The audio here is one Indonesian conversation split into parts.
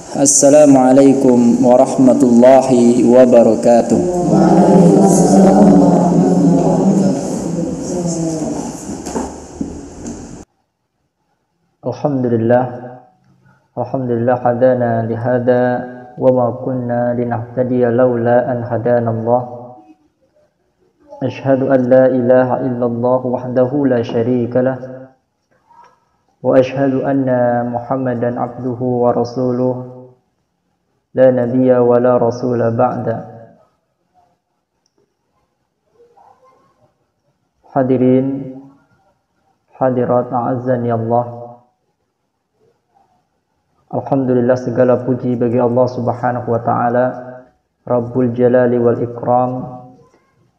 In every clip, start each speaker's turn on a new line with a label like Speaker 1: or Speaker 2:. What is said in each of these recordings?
Speaker 1: Assalamualaikum warahmatullahi wabarakatuh.
Speaker 2: Alhamdulillah hadana lihada wa ma kunna linahtadiya laula an hadana Allah. Ashhadu an la ilaha illallah wahdahu la syarika lah wa ashhadu anna Muhammadan abduhu wa rasuluh la nabiyya wa la rasula ba'da. Hadirin hadirat a'azzani Allah. Alhamdulillah, segala puji bagi Allah Subhanahu wa taala, Rabbul Jalali wal Ikram,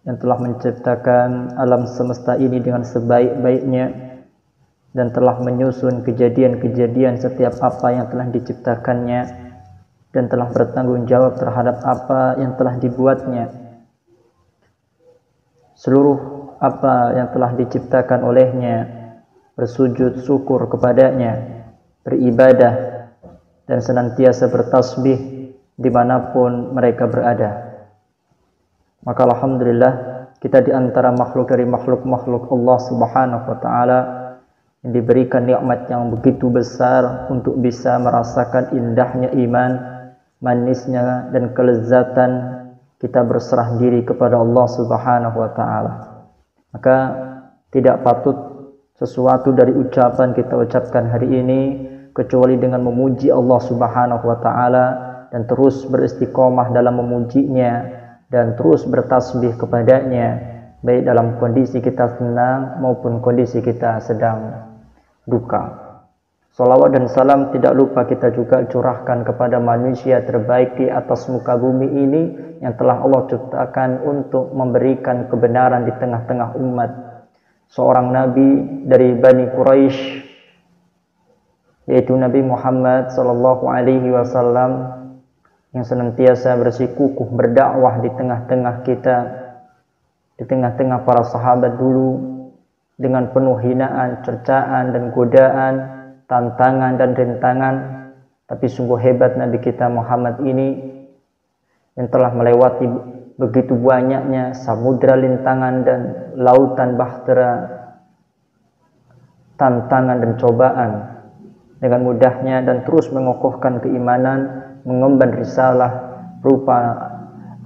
Speaker 2: yang telah menciptakan alam semesta ini dengan sebaik-baiknya dan telah menyusun kejadian-kejadian setiap apa yang telah diciptakannya dan telah bertanggung jawab terhadap apa yang telah dibuatnya. Seluruh apa yang telah diciptakan olehnya bersujud syukur kepadanya, beribadah dan senantiasa bertasbih dimanapun mereka berada. Maka alhamdulillah, kita di antara makhluk dari makhluk-makhluk Allah Subhanahu wa taala yang diberikan nikmat yang begitu besar untuk bisa merasakan indahnya iman, manisnya dan kelezatan kita berserah diri kepada Allah Subhanahu wa taala. Maka tidak patut sesuatu dari ucapan kita ucapkan hari ini kecuali dengan memuji Allah Subhanahu wa taala dan terus beristiqomah dalam memujinya dan terus bertasbih kepadanya, baik dalam kondisi kita senang maupun kondisi kita sedang duka. Salawat dan salam tidak lupa kita juga curahkan kepada manusia terbaik di atas muka bumi ini yang telah Allah ciptakan untuk memberikan kebenaran di tengah-tengah umat. Seorang nabi dari Bani Quraisy, yaitu Nabi Muhammad sallallahu alaihi wasallam, yang senantiasa bersikukuh berdakwah di tengah-tengah kita, di tengah-tengah para sahabat dulu, dengan penuh hinaan, cercaan dan godaan, tantangan dan rintangan. Tapi sungguh hebat Nabi kita Muhammad ini yang telah melewati begitu banyaknya samudra lintangan dan lautan bahtera, tantangan dan cobaan dengan mudahnya dan terus mengokohkan keimanan, mengemban risalah berupa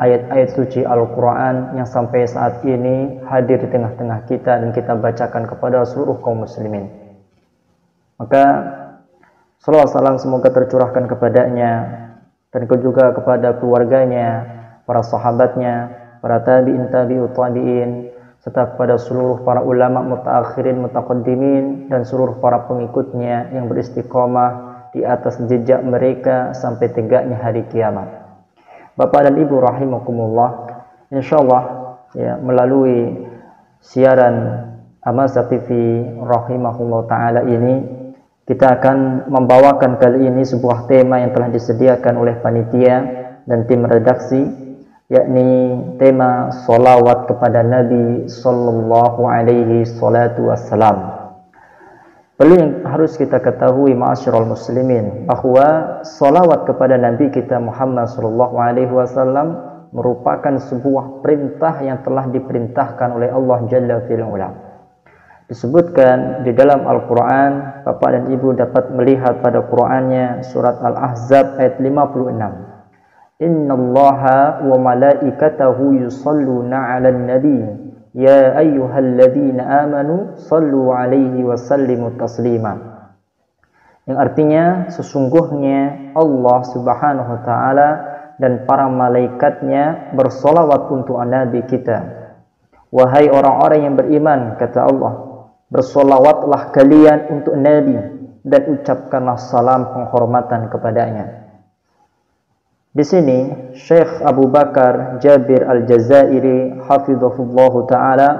Speaker 2: ayat-ayat suci Al-Quran yang sampai saat ini hadir di tengah-tengah kita dan kita bacakan kepada seluruh kaum muslimin. Maka salawat salam semoga tercurahkan kepadanya dan juga kepada keluarganya, para sahabatnya, para tabi'in tabi'ut tabi'in, serta kepada seluruh para ulama mutaakhirin, mutaqaddimin, dan seluruh para pengikutnya yang beristiqomah di atas jejak mereka sampai tegaknya hari kiamat. Bapak dan Ibu rahimakumullah, insyaallah ya, melalui siaran Amasa TV rahimahullah taala ini, kita akan membawakan kali ini sebuah tema yang telah disediakan oleh panitia dan tim redaksi, yakni tema salawat kepada Nabi sallallahu alaihi salatu wassalam. Perlu yang harus kita ketahui ma'asyiral muslimin, bahwa salawat kepada Nabi kita Muhammad sallallahu alaihi wasallam merupakan sebuah perintah yang telah diperintahkan oleh Allah Jalla fi'ala. Disebutkan di dalam Al-Quran, Bapak dan Ibu dapat melihat pada Qurannya surat Al-Ahzab ayat 56. Innallaha wa malaikatahu yusalluna 'alan nabi ya ayyuhalladzina amanu sallu 'alaihi wa sallimu taslima. Yang artinya sesungguhnya Allah Subhanahu wa taala dan para malaikatnya bersolawat untuk Nabi kita. Wahai orang-orang yang beriman, kata Allah, bersolawatlah kalian untuk Nabi dan ucapkanlah salam penghormatan kepadanya. Di sini Syekh Abu Bakar Jabir Al-Jazairi hafizahullahu taala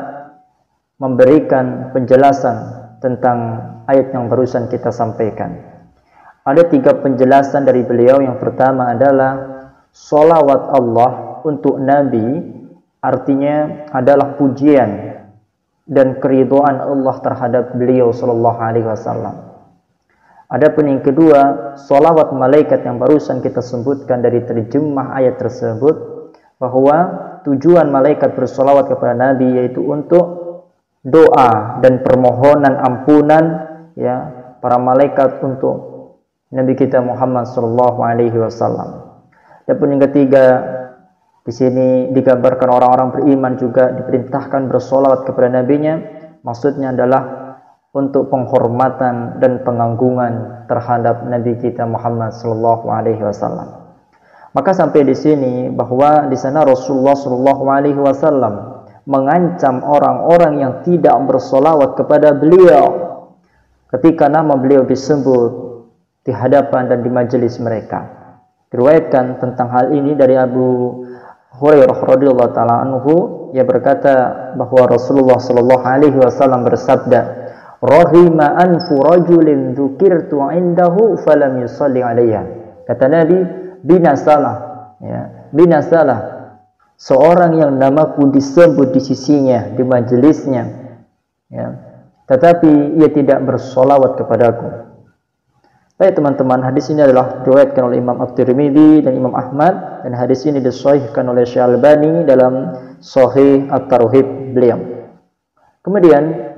Speaker 2: memberikan penjelasan tentang ayat yang barusan kita sampaikan. Ada 3 penjelasan dari beliau. Yang pertama adalah salawat Allah untuk Nabi artinya adalah pujian dan keridhaan Allah terhadap beliau sallallahu alaihi wasallam. Adapun yang kedua, salawat malaikat yang barusan kita sebutkan dari terjemah ayat tersebut, bahwa tujuan malaikat bersolawat kepada Nabi yaitu untuk doa dan permohonan ampunan ya para malaikat untuk Nabi kita Muhammad sallallahu alaihi wasallam. Adapun yang ketiga, di sini digambarkan orang-orang beriman juga diperintahkan bersolawat kepada nabinya. Maksudnya adalah untuk penghormatan dan penganggungan terhadap Nabi kita Muhammad sallallahu alaihi wasallam. Maka sampai di sini bahwa di sana Rasulullah sallallahu alaihi wasallam mengancam orang-orang yang tidak bersolawat kepada beliau ketika nama beliau disebut di hadapan dan di majelis mereka. Diriwayatkan tentang hal ini dari Abu Hurairah radhiyallahu taala anhu, ia berkata bahwa Rasulullah sallallahu alaihi wasallam bersabda, "Rahima anfu rajulin dzukirtu indahu falam yusalli alayya." Kata Nabi, binasalah ya, binasalah seorang yang namaku disebut di sisinya, di majelisnya ya, tetapi ia tidak bersolawat kepadaku. Baik teman-teman, hadis ini adalah diriwayatkan oleh Imam At-Tirmidzi dan Imam Ahmad, dan hadis ini disahihkan oleh Syekh Al-Albani dalam Shahih At-Targhib beliau. Kemudian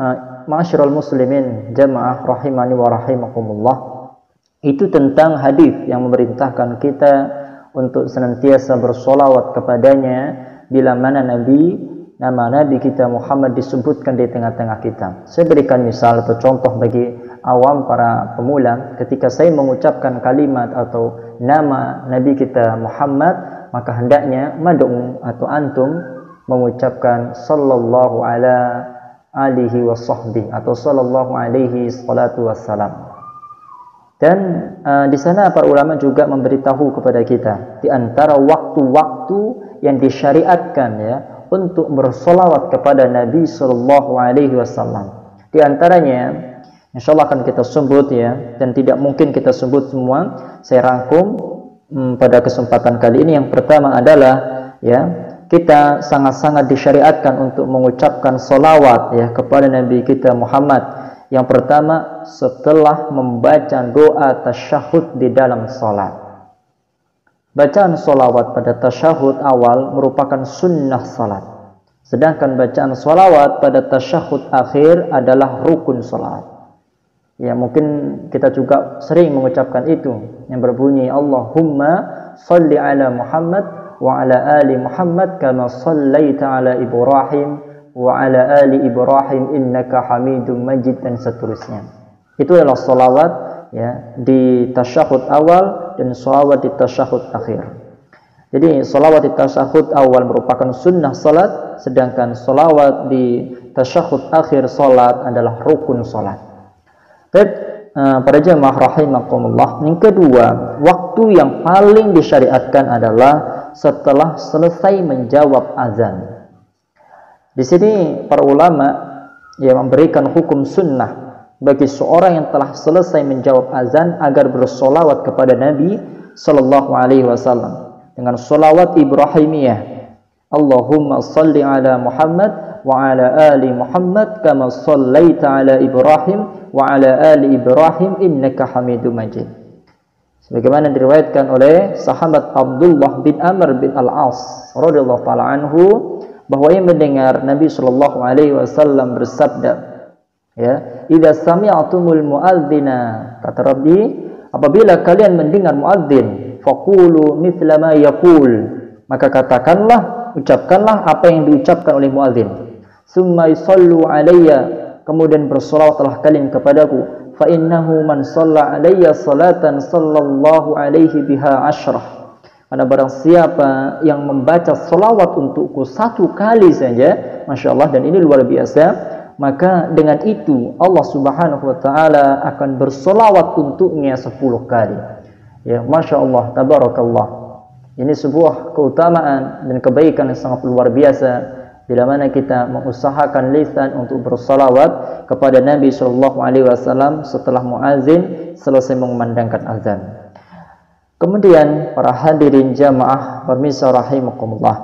Speaker 2: ma'asyiral muslimin jamaah rahimani wa rahimakumullah, itu tentang hadis yang memerintahkan kita untuk senantiasa bersolawat kepadanya bila mana nama Nabi kita Muhammad disebutkan di tengah-tengah kita. Saya berikan misal atau contoh bagi awam para pemula. Ketika saya mengucapkan kalimat atau nama Nabi kita Muhammad, maka hendaknya mad'u atau antum mengucapkan sallallahu ala alihi wa sahbihi atau sallallahu alaihi salatu wassalam. Dan di sana para ulama juga memberitahu kepada kita di antara waktu-waktu yang disyariatkan ya untuk bersolawat kepada Nabi sallallahu alaihi wasallam. Di antaranya insyaallah akan kita sebut ya, dan tidak mungkin kita sebut semua. Saya rangkum pada kesempatan kali ini. Yang pertama adalah ya, kita sangat-sangat disyariatkan untuk mengucapkan solawat ya kepada Nabi kita Muhammad. Yang pertama setelah membaca doa tasyahud di dalam salat. Bacaan solawat pada tasyahud awal merupakan sunnah salat, sedangkan bacaan solawat pada tasyahud akhir adalah rukun salat. Ya, mungkin kita juga sering mengucapkan itu yang berbunyi Allahumma salli ala Muhammad wa ala ali Muhammad kama sallaita ala Ibrahim wa ala ali Ibrahim innaka Hamidum Majid, dan seterusnya. Itu adalah salawat ya di tasyahud awal dan salawat di tasyahud akhir. Jadi salawat di tasyahud awal merupakan sunnah salat, sedangkan salawat di tasyahud akhir salat adalah rukun salat. Baik, para jemaah rahimakumullah, yang kedua, waktu yang paling disyariatkan adalah setelah selesai menjawab azan. Di sini para ulama yang memberikan hukum sunnah bagi seorang yang telah selesai menjawab azan agar bersolawat kepada Nabi sallallahu alaihi wasallam dengan solawat Ibrahimiyah. Allahumma salli ala Muhammad wa ala ali Muhammad kama sallaita ala Ibrahim wa ala ali Ibrahim innaka Hamidum Majid. Sebagaimana diriwayatkan oleh sahabat Abdullah bin Amr bin Al-As radhiyallahu taala anhu, bahwa ia mendengar Nabi sallallahu alaihi wasallam bersabda, ya, idza sami'tumul muadzina, kata Rabbi, apabila kalian mendengar muadzin, faqulu mithla ma yaqul, maka katakanlah, ucapkanlah apa yang diucapkan oleh muadzin. Summa yusallu alayya, kemudian bersolawatlah kalian kepadaku, fa innahu man shalla alayya salatan sallallahu alaihi biha asyrah. Karena barang siapa yang membaca salawat untukku satu kali saja, Masya Allah, dan ini luar biasa, maka dengan itu Allah subhanahu wa ta'ala akan bersolawat untuknya 10 kali. Ya, Masya Allah, tabarakallah. Ini sebuah keutamaan dan kebaikan yang sangat luar biasa bila mana kita mengusahakan lisan untuk bersolawat kepada Nabi SAW setelah muazin selesai mengumandangkan azan. Kemudian para hadirin jamaah pemirsa rahimakumullah,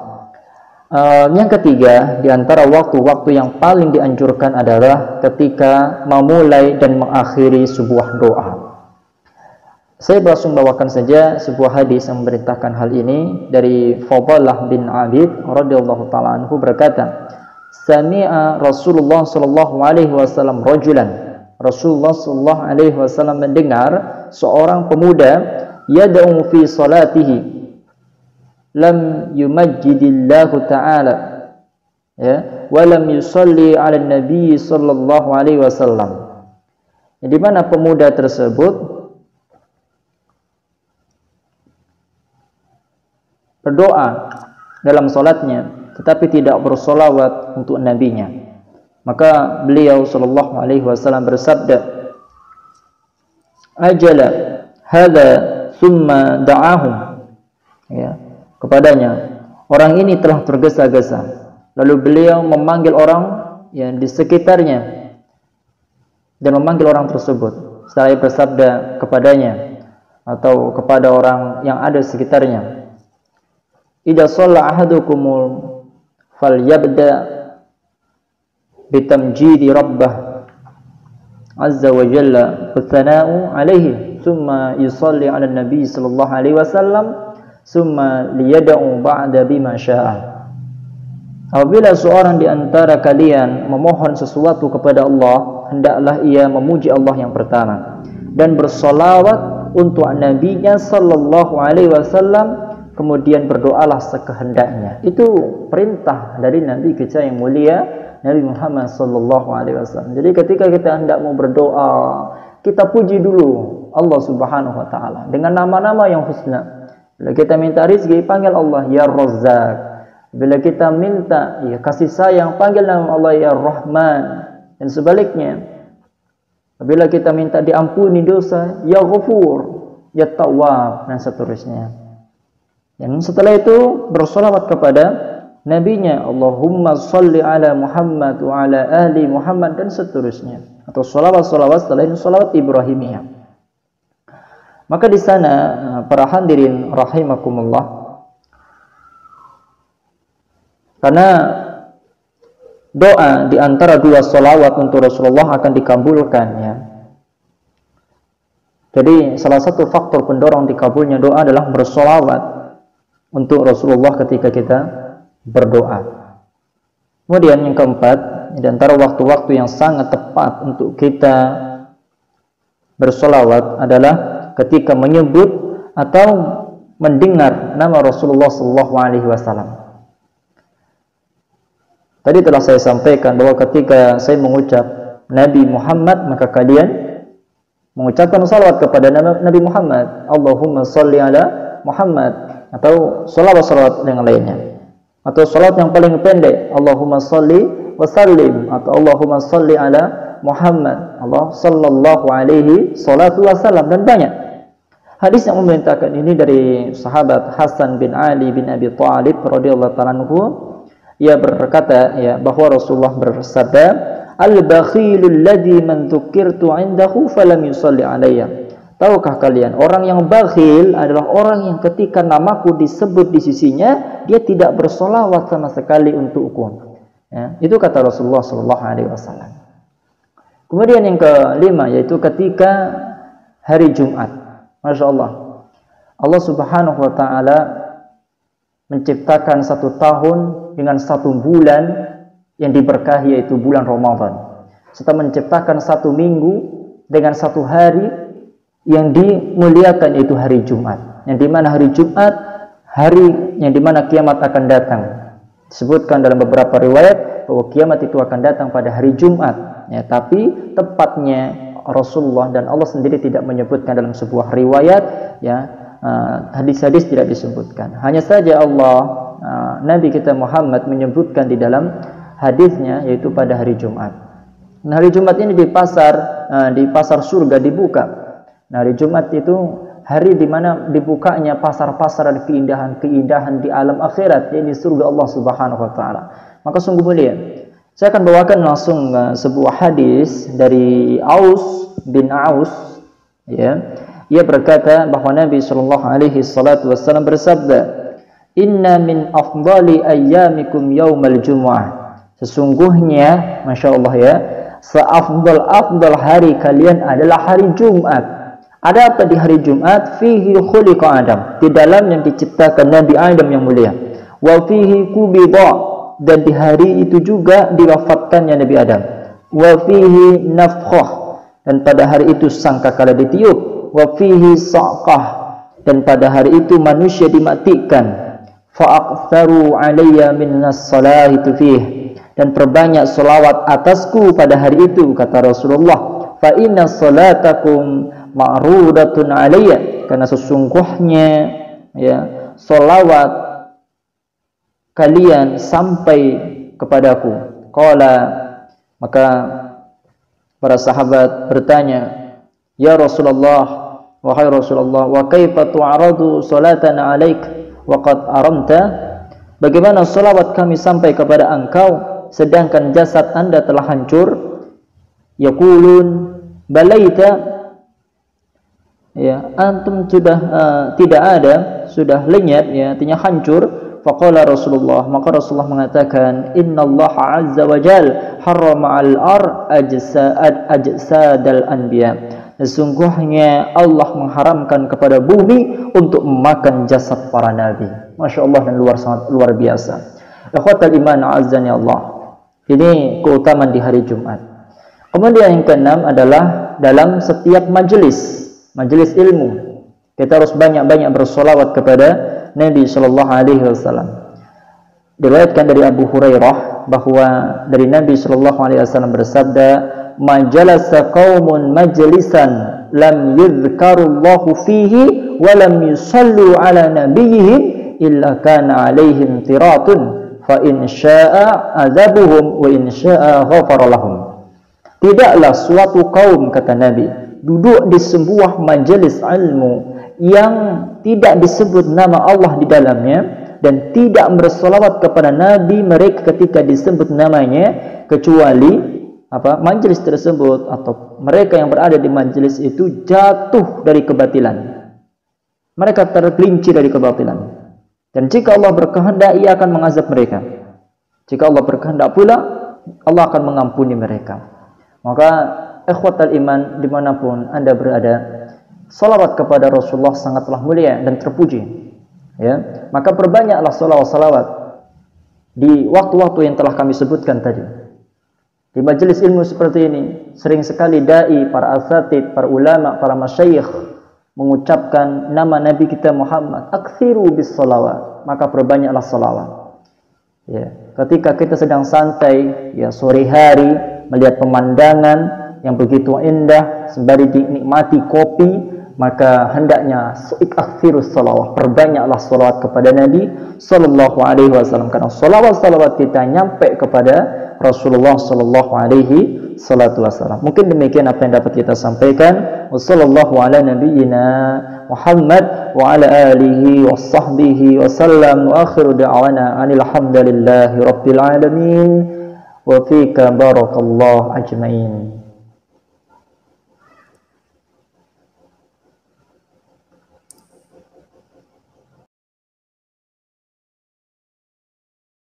Speaker 2: yang ketiga di antara waktu-waktu yang paling dianjurkan adalah ketika memulai dan mengakhiri sebuah doa. Saya langsung bawakan saja sebuah hadis yang memberitakan hal ini dari Fadalah bin Abid radhiyallahu taala anhu berkata, "Sami'a Rasulullah sallallahu alaihi wasallam rajulan." Rasulullah sallallahu alaihi wasallam mendengar seorang pemuda yad'u fi salatihi lam yumajjidillahu ta'ala, ya, wa lam yusalli 'ala nabi sallallahu alaihi wasallam. Di mana pemuda tersebut berdoa dalam salatnya tetapi tidak bersolawat untuk nabinya. Maka beliau sallallahu alaihi wasallam bersabda, ajala hadza thumma da'ahum, ya, kepadanya, orang ini telah tergesa-gesa, lalu beliau memanggil orang yang di sekitarnya dan memanggil orang tersebut. Setelah bersabda kepadanya atau kepada orang yang ada di sekitarnya, idza shalla ahadukumul falyabda bitamjidi rabbah azza wa jalla wa thana'u alaihi thumma yusalli ala nabi sallallahu alaihi wasallam thumma liyad'u ba'da bima syaa. Apabila seorang di antara kalian memohon sesuatu kepada Allah, hendaklah ia memuji Allah yang pertama dan bersolawat untuk nabinya sallallahu alaihi wasallam, kemudian berdoalah sekehendaknya. Itu perintah dari Nabi kita yang mulia, Nabi Muhammad sallallahu alaihi wasallam. Jadi ketika kita hendak mau berdoa, kita puji dulu Allah Subhanahu wa taala dengan nama-nama yang husna. Bila kita minta rezeki, panggil Allah ya Razzaq. Bila kita minta ya kasih sayang, panggil nama Allah ya Rahman, dan sebaliknya. Bila kita minta diampuni dosa, ya Ghafur, ya Tawwab, dan seterusnya. Dan setelah itu bersolawat kepada nabinya, Allahumma salli ala Muhammad wa ala ahli Muhammad, dan seterusnya. Atau solawat-solawat selain solawat Ibrahimiyah. Maka di sana para hadirin rahimakumullah, karena doa di antara dua solawat untuk Rasulullah akan dikabulkan, ya. Jadi salah satu faktor pendorong dikabulnya doa adalah bersolawat untuk Rasulullah ketika kita berdoa. Kemudian yang keempat, di antara waktu-waktu yang sangat tepat untuk kita bersolawat adalah ketika menyebut atau mendengar nama Rasulullah sallallahu alaihi wasallam. Tadi telah saya sampaikan bahwa ketika saya mengucap Nabi Muhammad, maka kalian mengucapkan salawat kepada Nabi Muhammad, Allahumma salli ala Muhammad, atau salawat-salawat yang lainnya, atau salawat yang paling pendek, Allahumma salli wa sallim, atau Allahumma salli ala Muhammad, Allah sallallahu alaihi salatu wasallam, dan banyak hadis yang memerintahkan ini dari sahabat Hasan bin Ali bin Abi Thalib radhiyallahu ta'ala anhu. Ia berkata, ya, bahwa Rasulullah bersabda, al-bakhilul ladzi man dzukirtu 'indahu falam yusalli alayya. Tahukah kalian, orang yang bakhil adalah orang yang ketika namaku disebut di sisinya, dia tidak bersolawat sama sekali untukku. Ya, itu kata Rasulullah sallallahu alaihi wasallam. Kemudian yang kelima, yaitu ketika hari Jumat. Masya Allah, Allah Subhanahu wa taala menciptakan satu tahun dengan satu bulan yang diberkahi, yaitu bulan Ramadan. Serta menciptakan satu minggu dengan satu hari yang dimuliakan, yaitu hari Jumat. Yang dimana hari Jumat, hari yang dimana kiamat akan datang. Disebutkan dalam beberapa riwayat bahwa kiamat itu akan datang pada hari Jumat, ya, tapi tepatnya Rasulullah dan Allah sendiri tidak menyebutkan dalam sebuah riwayat, ya, hadis-hadis tidak disebutkan. Hanya saja Allah, Nabi kita Muhammad menyebutkan di dalam hadisnya, yaitu pada hari Jumat. Nah, hari Jumat ini di pasar surga dibuka. Nah, hari Jumat itu hari di mana dibukanya pasar-pasar dan keindahan-keindahan di alam akhirat, yaitu surga Allah Subhanahu wa taala. Maka sungguh mulia. Saya akan bawakan langsung sebuah hadis dari Aus bin Aus, ya. Ia berkata bahwa Nabi sallallahu alaihi wasallam bersabda, "Inna min afdali ayyamikum yaumal jumu'ah." Sesungguhnya, Masya Allah, ya, seafdal-afdal hari kalian adalah hari Jumat. Ada apa di hari Jumat? Fihi khuliqa Adam. Di dalam yang diciptakan Nabi Adam yang mulia. Wa fihi qubida. Dan di hari itu juga diwafatkannya Nabi Adam. Wa fihi nafkhah. Dan pada hari itu sangkakala ditiup. Wa fihi sa'qah. Dan pada hari itu manusia dimatikan. Fa aktsaru alayya minnas salatu fihi. Dan perbanyak selawat atasku pada hari itu, kata Rasulullah. Fa inna salatakum ma'rudatun alayya, karena sesungguhnya ya solawat kalian sampai kepadaku. Qala, maka para sahabat bertanya, ya Rasulullah, wahai Rasulullah, wa kaifa tu'aradu salatana alaik wa qad aramta, bagaimana solawat kami sampai kepada engkau sedangkan jasad anda telah hancur? Yaqulun balaita, ya, antum sudah tidak ada, sudah lenyap, ya, artinya hancur. Faqala Rasulullah, maka Rasulullah mengatakan, innallaha azza wa jal harrama al-ar ajsadal anbiya, sesungguhnya Allah mengharamkan kepada bumi untuk memakan jasad para nabi. Masya Allah, dan sangat luar biasa. Ikhwatal iman azzani Allah, ini keutamaan di hari Jumat. Kemudian yang keenam adalah dalam setiap majelis ilmu kita harus banyak-banyak bersolawat kepada Nabi Shallallahu Alaihi Wasallam. Diriwayatkan dari Abu Hurairah bahwa dari Nabi Shallallahu Alaihi Wasallam bersabda, "Majalasa qaumun majlisan lam yudhkarullahu fihi wa lam yusallu ala nabiyihim illa kana alaihim tiratun fa in syaa'a adzabuhum wa in syaa'a ghafara lahum." Tidaklah suatu kaum, kata Nabi, duduk di sebuah majelis ilmu yang tidak disebut nama Allah di dalamnya dan tidak bersolawat kepada Nabi mereka ketika disebut namanya, kecuali majelis tersebut atau mereka yang berada di majelis itu jatuh dari kebatilan, mereka tergelincir dari kebatilan, dan jika Allah berkehendak ia akan mengazab mereka, jika Allah berkehendak pula Allah akan mengampuni mereka. Maka ikhwatal iman dimanapun anda berada, salawat kepada Rasulullah sangatlah mulia dan terpuji, ya. Maka perbanyaklah salawat di waktu-waktu yang telah kami sebutkan tadi. Di majelis ilmu seperti ini sering sekali dai, para asatid, para ulama, para masyayikh mengucapkan nama Nabi kita Muhammad, aktsiru bis salawat, maka perbanyaklah salawat, ya. Ketika kita sedang santai, ya, sore hari melihat pemandangan yang begitu indah sembari dinikmati kopi, maka hendaknya iktsirus salawat, perbanyaklah salawat kepada Nabi sallallahu alaihi wasallam, karena salawat kita nyampe kepada Rasulullah sallallahu alaihi wasallam. Mungkin demikian apa yang dapat kita sampaikan. Wassallallahu ala nabiyyina Muhammad wa ala alihi washabbihi wasallam, wa akhiru da'wana alhamdulillahi rabbil alamin. Wa fika barakallahu ajmain.